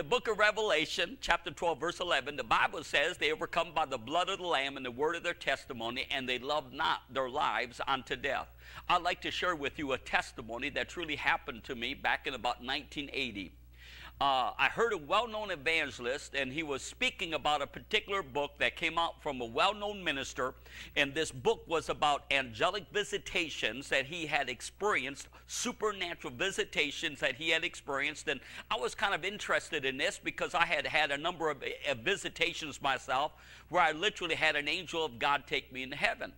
the book of Revelation, chapter 12, verse 11, the Bible says they overcome by the blood of the Lamb and the word of their testimony, and they love not their lives unto death. I'd like to share with you a testimony that truly happened to me back in about 1980. I heard a well-known evangelist, and he was speaking about a particular book that came out from a well-known minister, and this book was about angelic visitations that he had experienced, supernatural visitations that he had experienced, and I was kind of interested in this because I had had a number of visitations myself where I literally had an angel of God take me into heaven.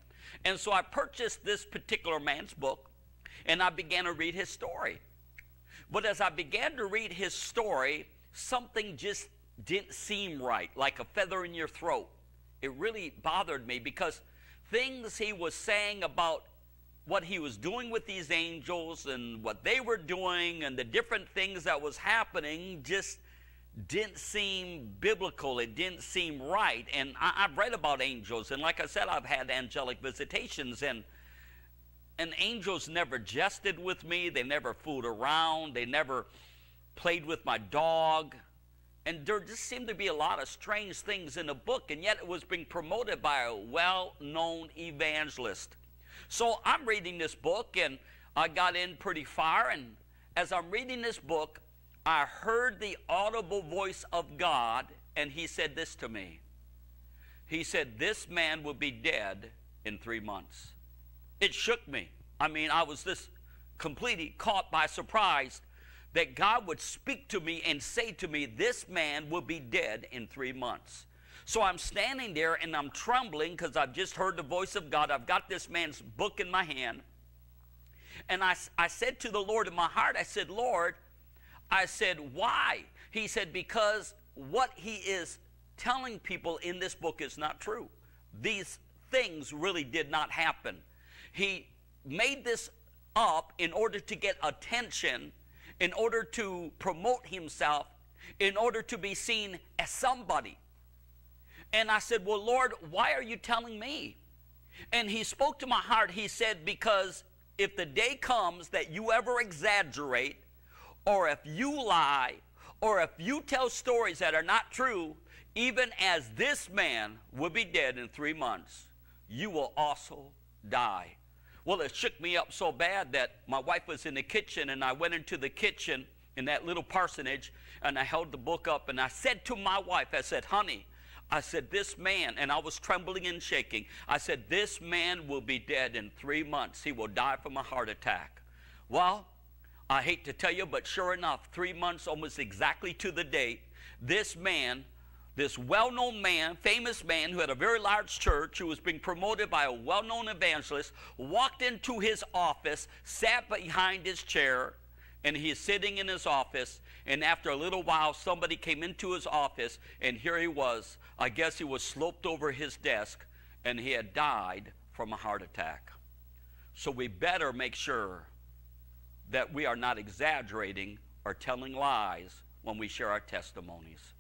And so I purchased this particular man's book, and I began to read his story. But as I began to read his story, something just didn't seem right, like a feather in your throat. It really bothered me because things he was saying about what he was doing with these angels and what they were doing and the different things that was happening just didn't seem biblical. It didn't seem right. And I've read about angels, and like I said, I've had angelic visitations, and angels never jested with me. They never fooled around. They never played with my dog. And there just seemed to be a lot of strange things in the book, and yet it was being promoted by a well-known evangelist. So I'm reading this book, and I got in pretty far, and as I'm reading this book, I heard the audible voice of God, and he said this to me. He said, "This man will be dead in 3 months." It shook me. I mean, I was just completely caught by surprise that God would speak to me and say to me, "This man will be dead in 3 months." So I'm standing there and I'm trembling because I've just heard the voice of God. I've got this man's book in my hand. And I said to the Lord in my heart, I said, "Lord," I said, "why?" He said, "Because what he is telling people in this book is not true. These things really did not happen. He made this up in order to get attention, in order to promote himself, in order to be seen as somebody." And I said, "Well, Lord, why are you telling me?" And he spoke to my heart. He said, "Because if the day comes that you ever exaggerate, or if you lie, or if you tell stories that are not true, even as this man will be dead in 3 months, you will also die." Well, it shook me up so bad that my wife was in the kitchen, and I went into the kitchen in that little parsonage, and I held the book up, and I said to my wife, I said, "Honey," I said, "this man," and I was trembling and shaking, I said, "this man will be dead in 3 months. He will die from a heart attack." Well, I hate to tell you, but sure enough, 3 months, almost exactly to the date, this man, this well-known man, famous man who had a very large church, who was being promoted by a well-known evangelist, walked into his office, sat behind his chair, and he is sitting in his office, and after a little while, somebody came into his office, and here he was. I guess he was sloped over his desk, and he had died from a heart attack. So we better make sure that we are not exaggerating or telling lies when we share our testimonies.